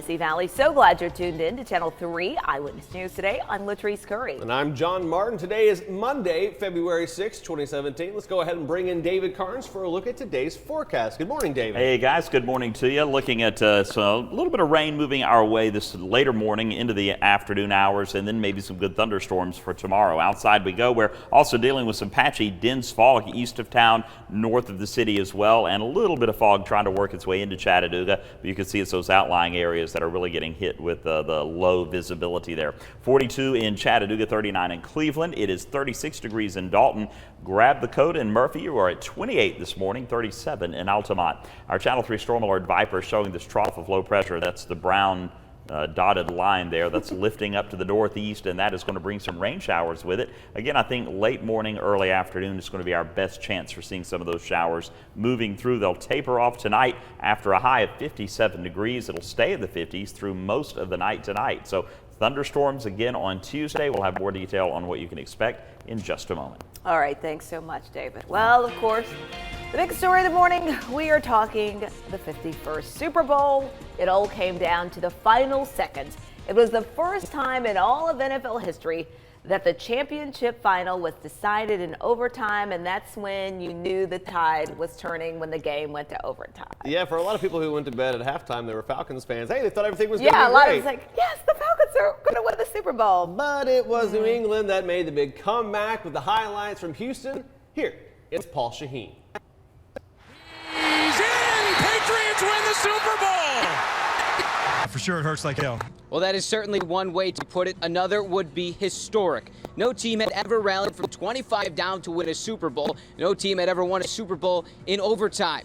Tennessee Valley. So glad you're tuned in to Channel 3 Eyewitness News today. I'm Latrice Curry. And I'm John Martin. Today is Monday, February 6, 2017. Let's go ahead and bring in David Carnes for a look at today's forecast. Good morning, David. Hey guys, good morning to you. Looking at a little bit of rain moving our way this later morning into the afternoon hours, and then maybe some good thunderstorms for tomorrow. Outside we go. We're also dealing with some patchy, dense fog east of town, north of the city as well, and a little bit of fog trying to work its way into Chattanooga. But you can see it's those outlying areas that are really getting hit with the low visibility there. 42 in Chattanooga, 39 in Cleveland. It is 36 degrees in Dalton. Grab the coat in Murphy. You are at 28 this morning, 37 in Altamont. Our Channel 3 Storm Alert Viper is showing this trough of low pressure. That's the brown dotted line there that's lifting up to the northeast, and that is going to bring some rain showers with it. Again, I think late morning, early afternoon is going to be our best chance for seeing some of those showers moving through. They'll taper off tonight after a high of 57 degrees. It'll stay in the 50s through most of the night tonight. So thunderstorms again on Tuesday. We'll have more detail on what you can expect in just a moment. All right, thanks so much, David. Well, of course, the big story of the morning, we are talking the 51st Super Bowl. It all came down to the final seconds. It was the first time in all of NFL history that the championship final was decided in overtime, and that's when you knew the tide was turning, when the game went to overtime. Yeah, for a lot of people who went to bed at halftime, they were Falcons fans. Hey, they thought everything was going to be great. Yeah, a lot of us like, yes, the Falcons are going to win the Super Bowl. But it was New England that made the big comeback with the highlights from Houston. Here, it's Paul Shaheen. He's in! Patriots win the Super Bowl! For sure, it hurts like hell. Well, that is certainly one way to put it. Another would be historic. No team had ever rallied from 25 down to win a Super Bowl. No team had ever won a Super Bowl in overtime.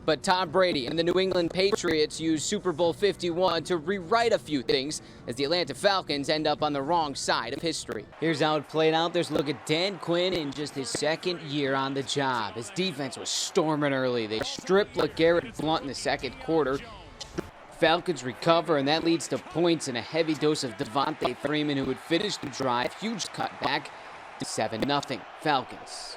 But Tom Brady and the New England Patriots used Super Bowl 51 to rewrite a few things as the Atlanta Falcons end up on the wrong side of history. Here's how it played out. There's a look at Dan Quinn in just his second year on the job. His defense was storming early. They stripped LeGarrette Blount in the second quarter. Falcons recover, and that leads to points and a heavy dose of Devontae Freeman, who would finish the drive. Huge cutback to 7-0 Falcons.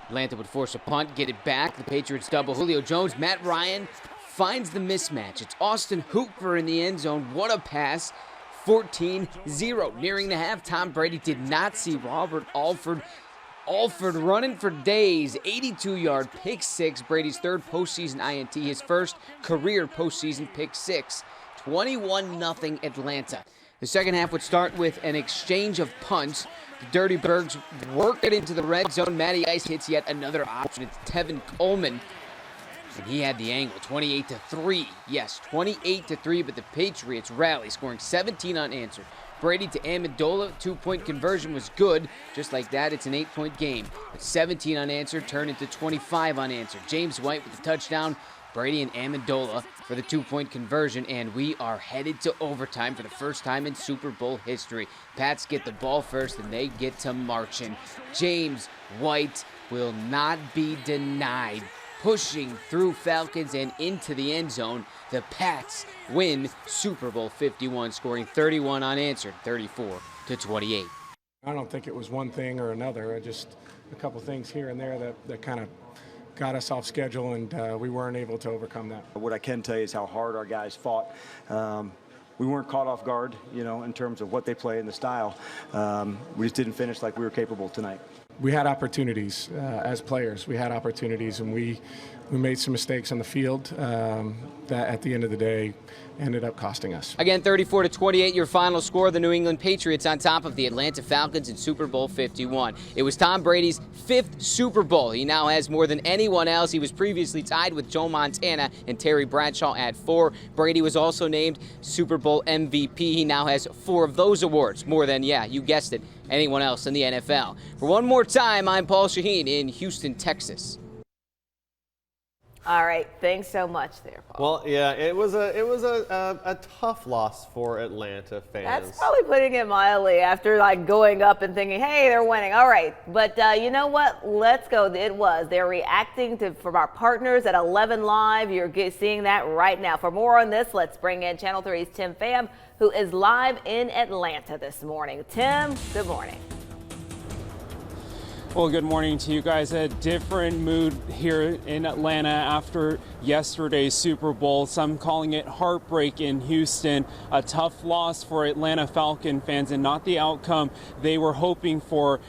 Atlanta would force a punt, get it back. The Patriots double Julio Jones. Matt Ryan finds the mismatch. It's Austin Hooper in the end zone. What a pass. 14-0. Nearing the half, Tom Brady did not see Robert Alford running for days. 82-yard pick six. Brady's third postseason INT. His first career postseason pick six. 21-0 Atlanta. The second half would start with an exchange of punts. The Dirty Birds work it into the red zone. Matty Ice hits yet another option. It's Tevin Coleman. And he had the angle, 28-3. Yes, 28-3, but the Patriots rally, scoring 17 unanswered. Brady to Amendola, two-point conversion was good. Just like that, it's an 8-point game. But 17 unanswered turned into 25 unanswered. James White with the touchdown. Brady and Amendola for the two-point conversion, and we are headed to overtime for the first time in Super Bowl history. Pats get the ball first, and they get to marching. James White will not be denied. Pushing through Falcons and into the end zone, the Pats win Super Bowl 51, scoring 31 unanswered, 34-28. I don't think it was one thing or another. Just a couple things here and there that kind of got us off schedule, and we weren't able to overcome that. What I can tell you is how hard our guys fought. We weren't caught off guard, in terms of what they play and the style. We just didn't finish like we were capable tonight. We had opportunities as players. We had opportunities, and we made some mistakes on the field that at the end of the day ended up costing us. Again, 34-28, your final score. The New England Patriots on top of the Atlanta Falcons in Super Bowl 51. It was Tom Brady's 5th Super Bowl. He now has more than anyone else. He was previously tied with Joe Montana and Terry Bradshaw at 4. Brady was also named Super Bowl MVP. He now has 4 of those awards, more than, yeah, you guessed it, anyone else in the NFL. For one more time, I'm Paul Shaheen in Houston, Texas. All right, thanks so much there, Paul. Well, yeah, it was a tough loss for Atlanta fans. That's probably putting it mildly after going up and thinking, hey, they're winning. All right, but you know what? Let's go. They're reacting from our partners at 11 Live. You're seeing that right now. For more on this, let's bring in Channel 3's Tim Pham, who is live in Atlanta this morning. Tim, good morning. Well, good morning to you guys. A different mood here in Atlanta after yesterday's Super Bowl, some calling it heartbreak in Houston, a tough loss for Atlanta Falcon fans and not the outcome they were hoping for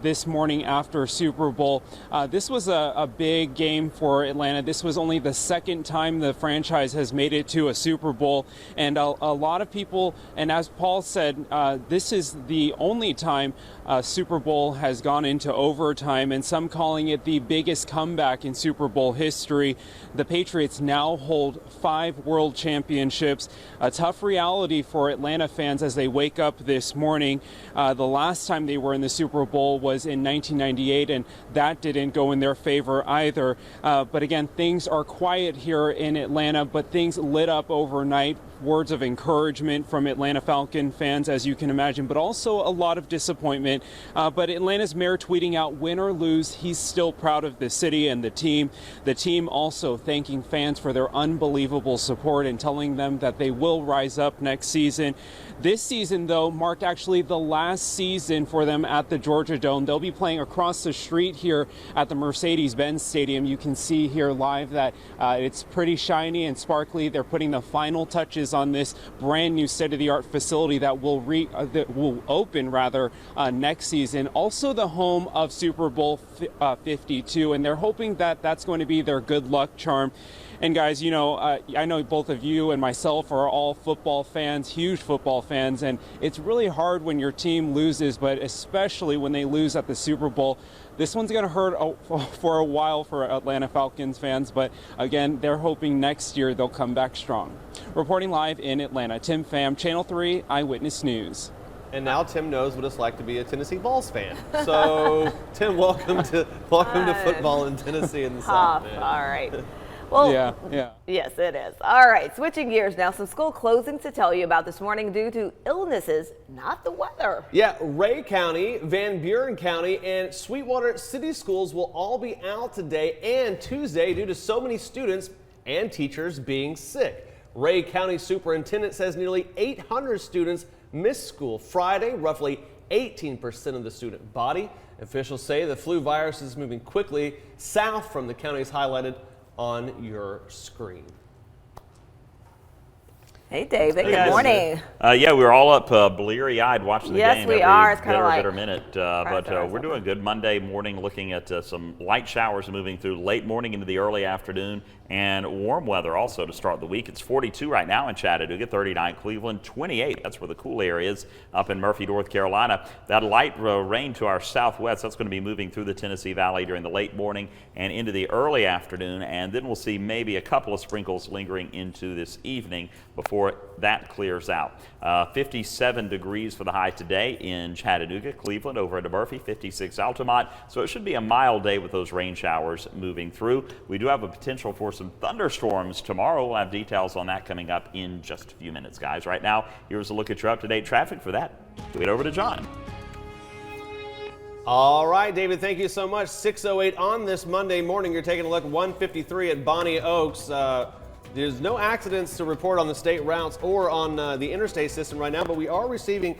this morning after Super Bowl. This was a big game for Atlanta. This was only the second time the franchise has made it to a Super Bowl, and a lot of people, and as Paul said, this is the only time Super Bowl has gone into overtime, and some calling it the biggest comeback in Super Bowl history. The Patriots now hold 5 world championships, a tough reality for Atlanta fans as they wake up this morning. The last time they were in the Super Bowl was in 1998, and that didn't go in their favor either. But again, things are quiet here in Atlanta, but things lit up overnight. Words of encouragement from Atlanta Falcon fans, as you can imagine, but also a lot of disappointment. But Atlanta's mayor tweeting out, win or lose, he's still proud of the city and the team. The team also thanking fans for their unbelievable support and telling them that they will rise up next season. This season, though, marked actually the last season for them at the Georgia Dome. They'll be playing across the street here at the Mercedes-Benz Stadium. You can see here live that it's pretty shiny and sparkly. They're putting the final touches on this brand new state-of-the-art facility that will open next season. Also the home of Super Bowl 52, and they're hoping that that's going to be their good luck charm. And guys, you know, I know both of you and myself are all football fans, huge football fans, and it's really hard when your team loses, but especially when they lose at the Super Bowl. This one's going to hurt for a while for Atlanta Falcons fans, but again, they're hoping next year they'll come back strong. Reporting live in Atlanta, Tim Pham, Channel 3 Eyewitness News. And now Tim knows what it's like to be a Tennessee Vols fan. So, Tim, welcome to football in Tennessee in the South. Man. All right. Well, yeah. Yes, it is. All right, switching gears now. Some school closings to tell you about this morning due to illnesses, not the weather. Yeah, Ray County, Van Buren County, and Sweetwater City schools will all be out today and Tuesday due to so many students and teachers being sick. Ray County Superintendent says nearly 800 students missed school Friday, roughly 18% of the student body. Officials say the flu virus is moving quickly south from the counties highlighted on your screen. Hey, David. Good morning. Yeah, we were all up bleary-eyed watching the game. Yes, we are. It's kind of like bitter minute. But we're doing good Monday morning, looking at some light showers moving through late morning into the early afternoon, and warm weather also to start the week. It's 42 right now in Chattanooga, 39 Cleveland, 28. That's where the cool air is up in Murphy, North Carolina. That light rain to our southwest, that's going to be moving through the Tennessee Valley during the late morning and into the early afternoon, and then we'll see maybe a couple of sprinkles lingering into this evening before that clears out. 57 degrees for the high today in Chattanooga, Cleveland, over into Murphy, 56 Altamont. So it should be a mild day with those rain showers moving through. We do have a potential for some thunderstorms tomorrow. We'll have details on that coming up in just a few minutes, guys. Right now, here's a look at your up-to-date traffic. For that, give it over to John. All right, David, thank you so much. 6:08 on this Monday morning. You're taking a look at 153 at Bonny Oaks. There's no accidents to report on the state routes or on the interstate system right now, but we are receiving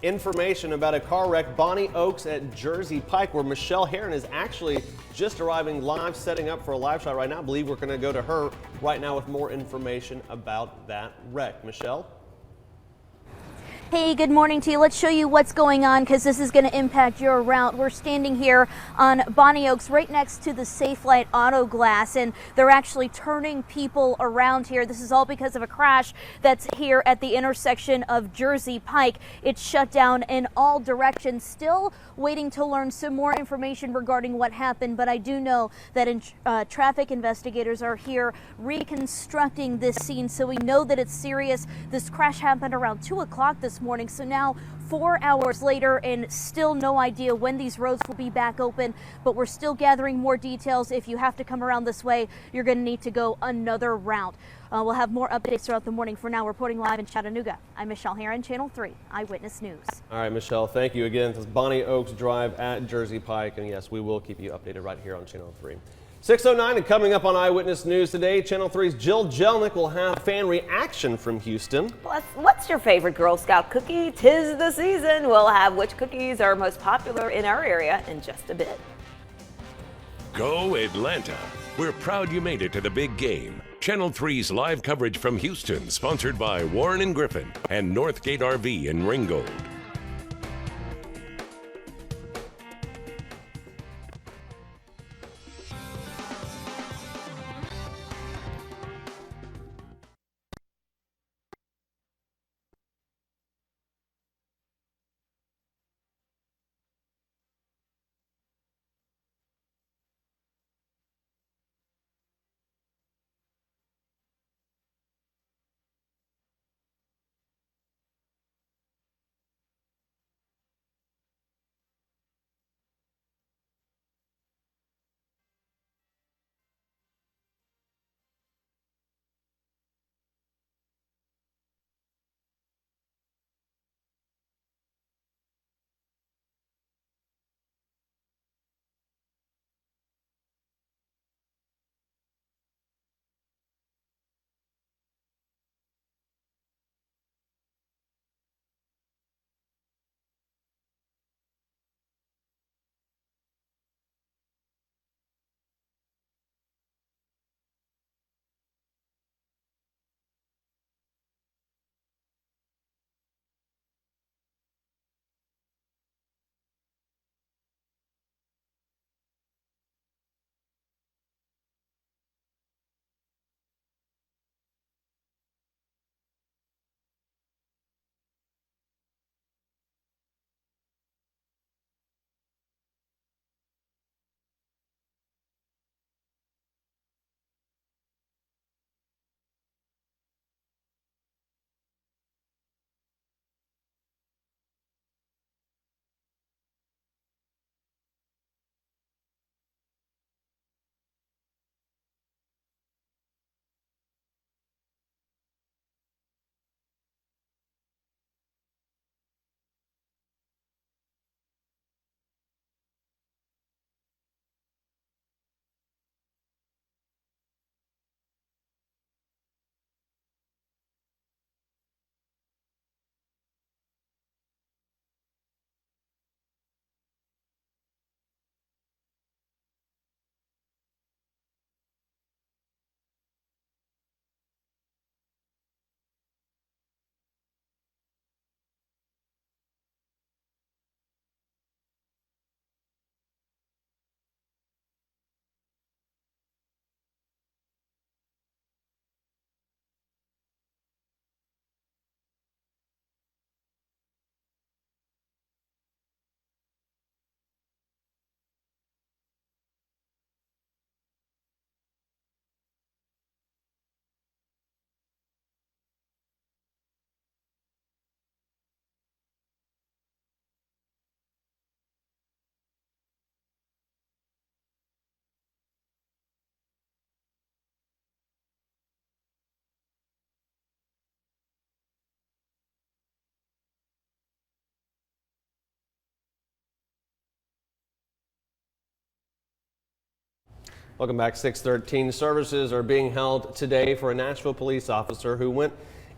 information about a car wreck, Bonny Oaks at Jersey Pike, where Michelle Heron is actually just arriving live, setting up for a live shot right now. I believe we're going to go to her right now with more information about that wreck. Michelle? Hey, good morning to you. Let's show you what's going on because this is going to impact your route. We're standing here on Bonny Oaks right next to the Safelite Auto Glass, and they're actually turning people around here. This is all because of a crash that's here at the intersection of Jersey Pike. It's shut down in all directions. Still waiting to learn some more information regarding what happened, but I do know that traffic investigators are here reconstructing this scene, so we know that it's serious. This crash happened around 2 o'clock this morning, so now 4 hours later and still no idea when these roads will be back open, but we're still gathering more details. If you have to come around this way, you're going to need to go another route. We'll have more updates throughout the morning. For now, reporting live in Chattanooga, I'm Michelle Heron, Channel 3 Eyewitness News. All right, Michelle, thank you again. This is Bonny Oaks Drive at Jersey Pike, and yes, we will keep you updated right here on Channel 3. 6:09 and coming up on Eyewitness News today, Channel 3's Jill Jelnick will have fan reaction from Houston. Plus, what's your favorite Girl Scout cookie? 'Tis the season. We'll have which cookies are most popular in our area in just a bit. Go Atlanta. We're proud you made it to the big game. Channel 3's live coverage from Houston, sponsored by Warren and Griffin and Northgate RV in Ringgold. Welcome back. 613 services are being held today for a Nashville police officer who went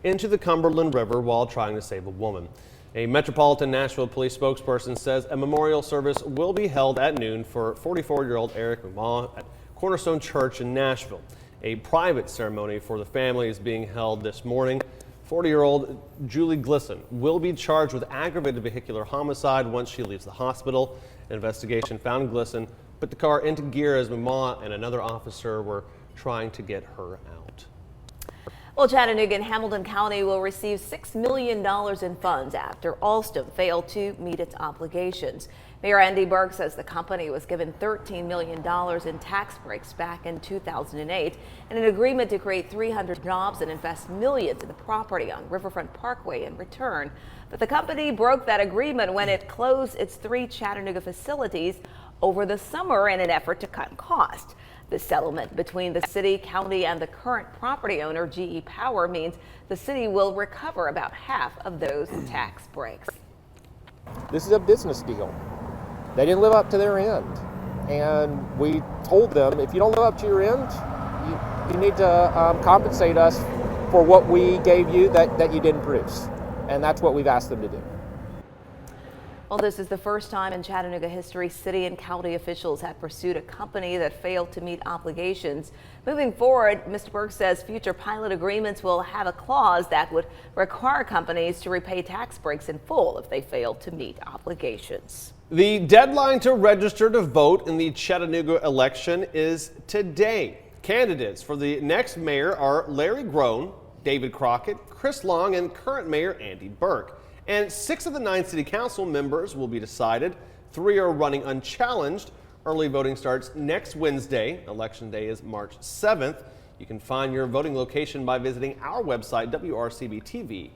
into the Cumberland River while trying to save a woman. A Metropolitan Nashville police spokesperson says a memorial service will be held at noon for 44-year-old Eric McMaw at Cornerstone Church in Nashville. A private ceremony for the family is being held this morning. 40-year-old Julie Glisson will be charged with aggravated vehicular homicide once she leaves the hospital. An investigation found Glisson put the car into gear as McMaw and another officer were trying to get her out. Well, Chattanooga and Hamilton County will receive $6 million in funds after Alstom failed to meet its obligations. Mayor Andy Berg says the company was given $13 million in tax breaks back in 2008 and an agreement to create 300 jobs and invest millions in the property on Riverfront Parkway in return. But the company broke that agreement when it closed its 3 Chattanooga facilities over the summer in an effort to cut costs. The settlement between the city, county, and the current property owner, GE Power, means the city will recover about half of those tax breaks. This is a business deal. They didn't live up to their end. And we told them, if you don't live up to your end, you need to compensate us for what we gave you that you didn't produce. And that's what we've asked them to do. Well, this is the first time in Chattanooga history city and county officials have pursued a company that failed to meet obligations. Moving forward, Mr. Burke says future pilot agreements will have a clause that would require companies to repay tax breaks in full if they fail to meet obligations. The deadline to register to vote in the Chattanooga election is today. Candidates for the next mayor are Larry Groen, David Crockett, Chris Long, and current mayor Andy Burke. And 6 of the 9 city council members will be decided. 3 are running unchallenged. Early voting starts next Wednesday. Election day is March 7th. You can find your voting location by visiting our website, wrcbtv.com.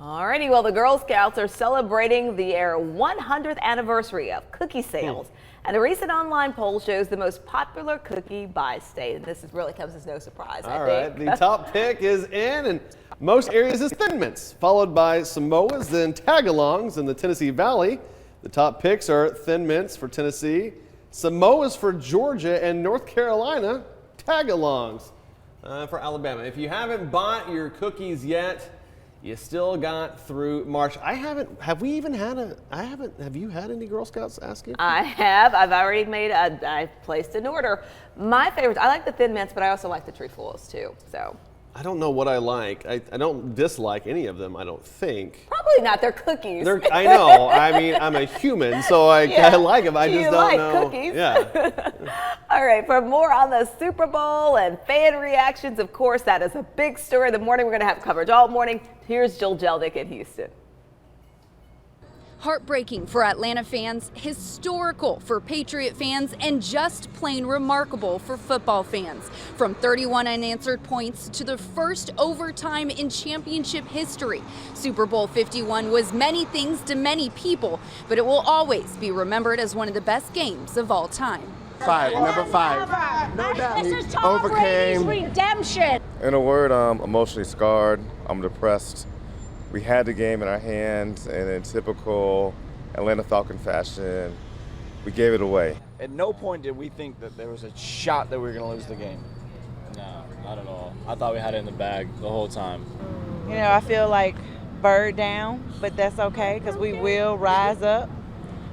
Alrighty, well, the Girl Scouts are celebrating their 100th anniversary of cookie sales. And a recent online poll shows the most popular cookie by state. And this really comes as no surprise, I think. The top pick is in most areas is Thin Mints, followed by Samoas, then Tagalongs in the Tennessee Valley. The top picks are Thin Mints for Tennessee, Samoas for Georgia, and North Carolina, Tagalongs for Alabama. If you haven't bought your cookies yet, you still got through March. Have you had any Girl Scouts ask you? I have. I've already I placed an order. My favorites, I like the Thin Mints, but I also like the trefoils too, so. I don't know what I like. I don't dislike any of them, I don't think. Probably not. They're cookies. I know. I mean, I'm a human, so I like them. I just don't know. Cookies. Yeah. All right. For more on the Super Bowl and fan reactions, of course, that is a big story of the morning. We're going to have coverage all morning. Here's Jill Jeldick in Houston. Heartbreaking for Atlanta fans, historical for Patriot fans, and just plain remarkable for football fans. From 31 unanswered points to the first overtime in championship history, Super Bowl 51 was many things to many people, but it will always be remembered as one of the best games of all time. Number 5. No doubt. This is Tom Brady's redemption. In a word, I'm emotionally scarred. I'm depressed. We had the game in our hands, and in typical Atlanta Falcon fashion, we gave it away. At no point did we think that there was a shot that we were going to lose the game. No, not at all. I thought we had it in the bag the whole time. You know, I feel like bird down, but that's okay because we will rise up.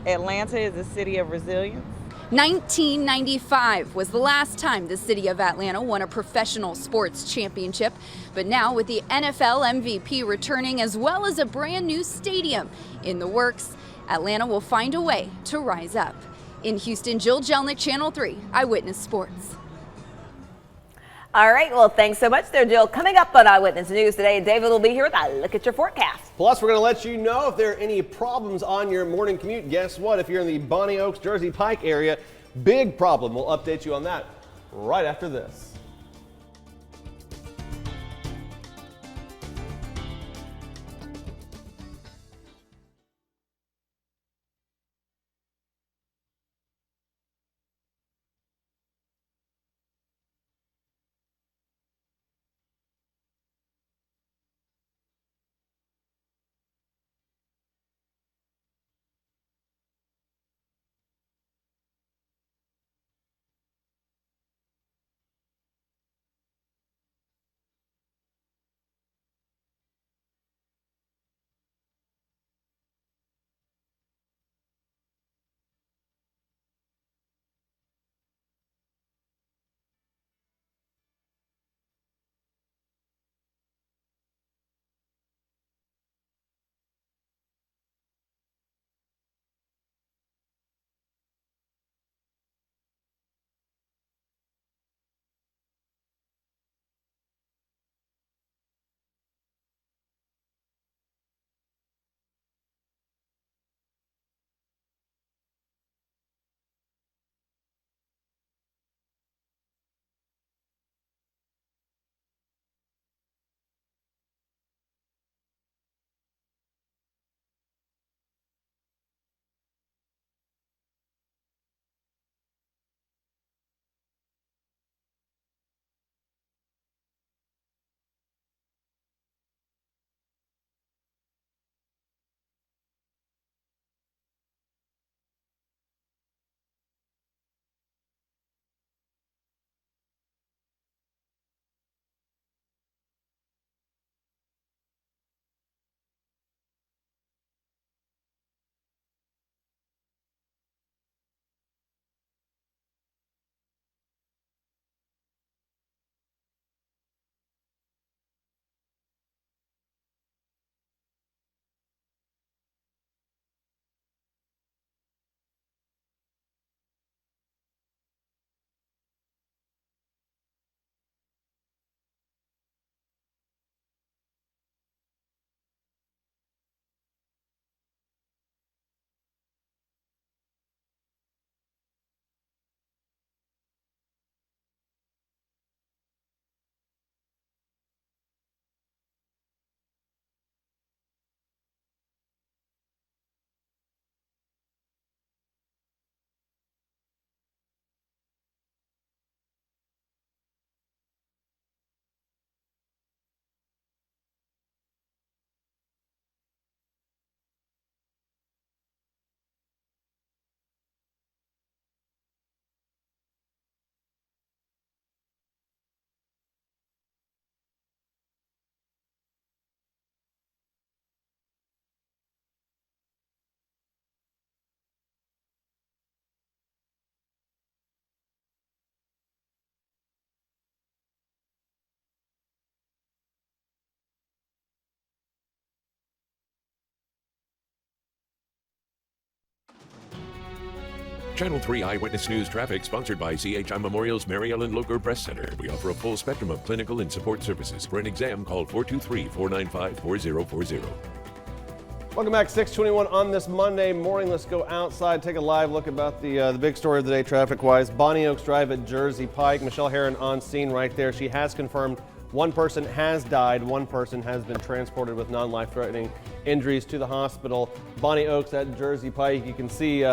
Atlanta is a city of resilience. 1995 was the last time the city of Atlanta won a professional sports championship. But now with the NFL MVP returning as well as a brand new stadium in the works, Atlanta will find a way to rise up. In Houston, Jill Jelnick, Channel 3, Eyewitness Sports. All right, well, thanks so much there, Jill. Coming up on Eyewitness News today, David will be here with a look at your forecast. Plus, we're going to let you know if there are any problems on your morning commute. Guess what? If you're in the Bonny Oaks, Jersey Pike area, big problem. We'll update you on that right after this. Channel 3 Eyewitness News Traffic, sponsored by CHI Memorial's Mary Ellen Locher Breast Center. We offer a full spectrum of clinical and support services. For an exam, call 423-495-4040. Welcome back, 6:21 on this Monday morning. Let's go outside, take a live look about the big story of the day traffic-wise. Bonny Oaks Drive at Jersey Pike. Michelle Herron on scene right there. She has confirmed one person has died. One person has been transported with non-life-threatening injuries to the hospital. Bonny Oaks at Jersey Pike. You can see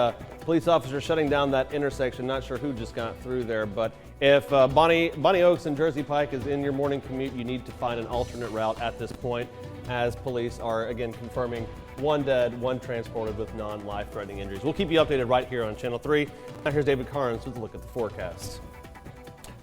police officers shutting down that intersection. Not sure who just got through there, but if Bonny Oaks and Jersey Pike is in your morning commute, you need to find an alternate route at this point, as police are again confirming one dead, one transported with non-life-threatening injuries. We'll keep you updated right here on Channel 3. Now here's David Carnes with a look at the forecast.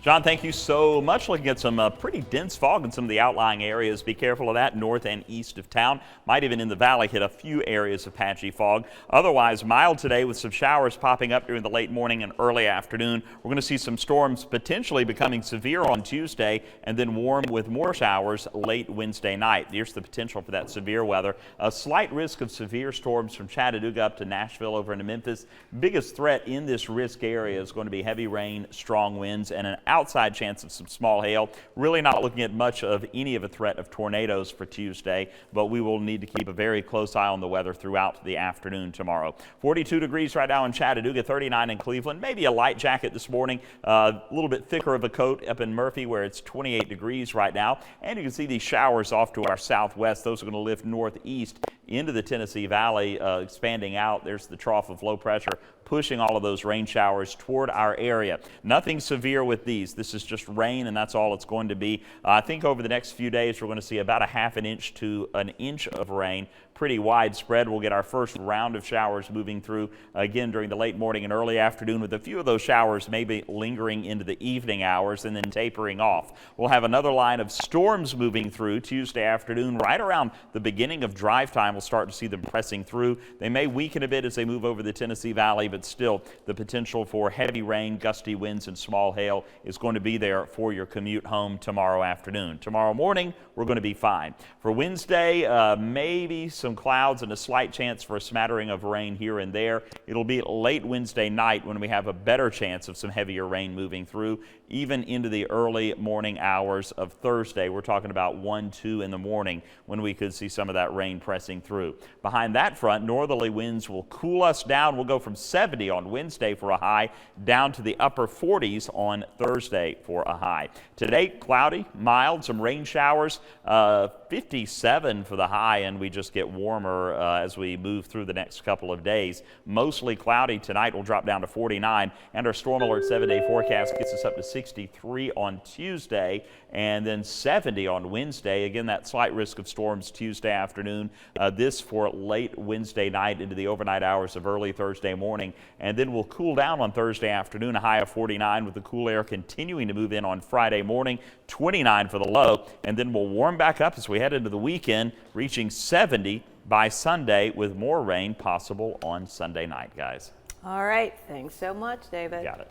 John, thank you so much. Looking at some pretty dense fog in some of the outlying areas. Be careful of that north and east of town. Might even in the valley hit a few areas of patchy fog. Otherwise, mild today with some showers popping up during the late morning and early afternoon. We're going to see some storms potentially becoming severe on Tuesday and then warm with more showers late Wednesday night. Here's the potential for that severe weather. A slight risk of severe storms from Chattanooga up to Nashville over into Memphis. Biggest threat in this risk area is going to be heavy rain, strong winds, and an outside chance of some small hail. Really not looking at much of any of a threat of tornadoes for Tuesday, but we will need to keep a very close eye on the weather throughout the afternoon tomorrow. 42 degrees right now in Chattanooga, 39 in Cleveland. Maybe a light jacket this morning, a little bit thicker of a coat up in Murphy where it's 28 degrees right now. And you can see these showers off to our southwest. Those are going to lift northeast into the Tennessee Valley, expanding out. There's the trough of low pressure pushing all of those rain showers toward our area. Nothing severe with these. This is just rain, and that's all it's going to be. I think over the next few days, we're going to see about a half an inch to an inch of rain. Pretty widespread. We'll get our first round of showers moving through again during the late morning and early afternoon, with a few of those showers maybe lingering into the evening hours and then tapering off. We'll have another line of storms moving through Tuesday afternoon. Right around the beginning of drive time, we'll start to see them pressing through. They may weaken a bit as they move over the Tennessee Valley, but still the potential for heavy rain, gusty winds, and small hail is going to be there for your commute home tomorrow afternoon. Tomorrow morning, we're going to be fine. For Wednesday, maybe some clouds and a slight chance for a smattering of rain here and there. It'll be late Wednesday night when we have a better chance of some heavier rain moving through, even into the early morning hours of Thursday. We're talking about 1, 2 in the morning when we could see some of that rain pressing through. Behind that front, northerly winds will cool us down. We'll go from 70 on Wednesday for a high down to the upper 40s on Thursday for a high. Today, cloudy, mild, some rain showers, 57 for the high, and we just get warmer as we move through the next couple of days. Mostly cloudy tonight. Will drop down to 49, and our storm alert 7-day forecast gets us up to 63 on Tuesday and then 70 on Wednesday. Again, that slight risk of storms Tuesday afternoon. This for late Wednesday night into the overnight hours of early Thursday morning, and then we'll cool down on Thursday afternoon, a high of 49, with the cool air continuing to move in on Friday morning, 29 for the low, and then we'll warm back up as we head into the weekend, reaching 70 by Sunday, with more rain possible on Sunday night, guys. All right. Thanks so much, David. Got it.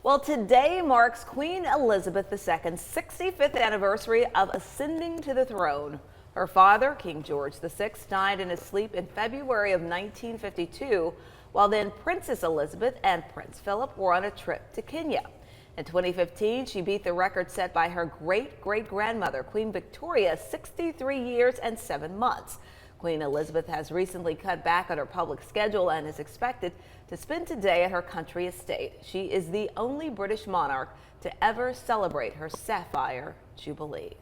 Well, today marks Queen Elizabeth II's 65th anniversary of ascending to the throne. Her father, King George VI, died in his sleep in February of 1952, while then Princess Elizabeth and Prince Philip were on a trip to Kenya. In 2015, she beat the record set by her great-great-grandmother, Queen Victoria, 63 years and 7 months. Queen Elizabeth has recently cut back on her public schedule and is expected to spend today at her country estate. She is the only British monarch to ever celebrate her Sapphire Jubilee.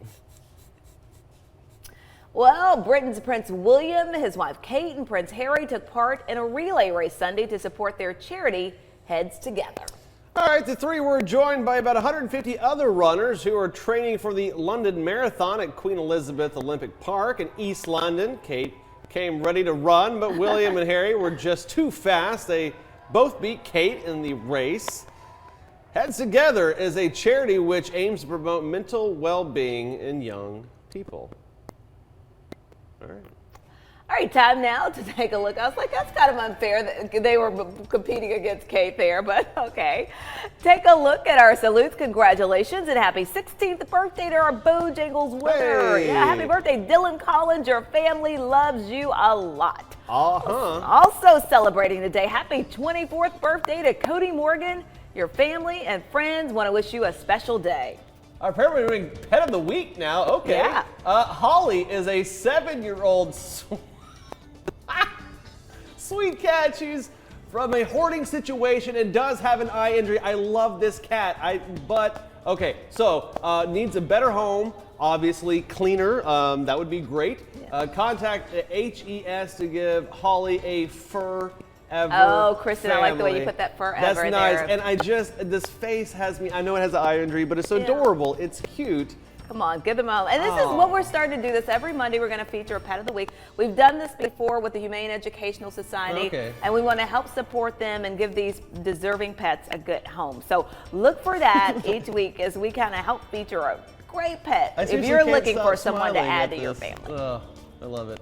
Well, Britain's Prince William, his wife Kate, and Prince Harry took part in a relay race Sunday to support their charity, Heads Together. All right, the three were joined by about 150 other runners who are training for the London Marathon at Queen Elizabeth Olympic Park in East London. Kate came ready to run, but William and Harry were just too fast. They both beat Kate in the race. Heads Together is a charity which aims to promote mental well-being in young people. All right. All right, time now to take a look. I was like, that's kind of unfair that they were competing against Kate there, but okay. Take a look at our salutes. Congratulations and happy 16th birthday to our Bojangles winner. Hey. Yeah, happy birthday, Dylan Collins. Your family loves you a lot. Also celebrating today, happy 24th birthday to Cody Morgan. Your family and friends want to wish you a special day. Apparently we're doing Pet of the Week now. Okay. Yeah. Holly is a 7-year-old sweet cat. She's from a hoarding situation and does have an eye injury. I love this cat. Okay, so needs a better home, obviously cleaner. That would be great. Contact HES to give Holly a fur ever. Oh, Kristen, family. I like the way you put that forever. That's nice. there. And this face has me. I know it has an eye injury, but it's so adorable. It's cute. Come on, give them all. And this is what we're starting to do. This every Monday, we're going to feature a Pet of the Week. We've done this before with the Humane Educational Society, and we want to help support them and give these deserving pets a good home. So look for that each week as we kind of help feature a great pet if you're looking for someone to add to your family. I love it.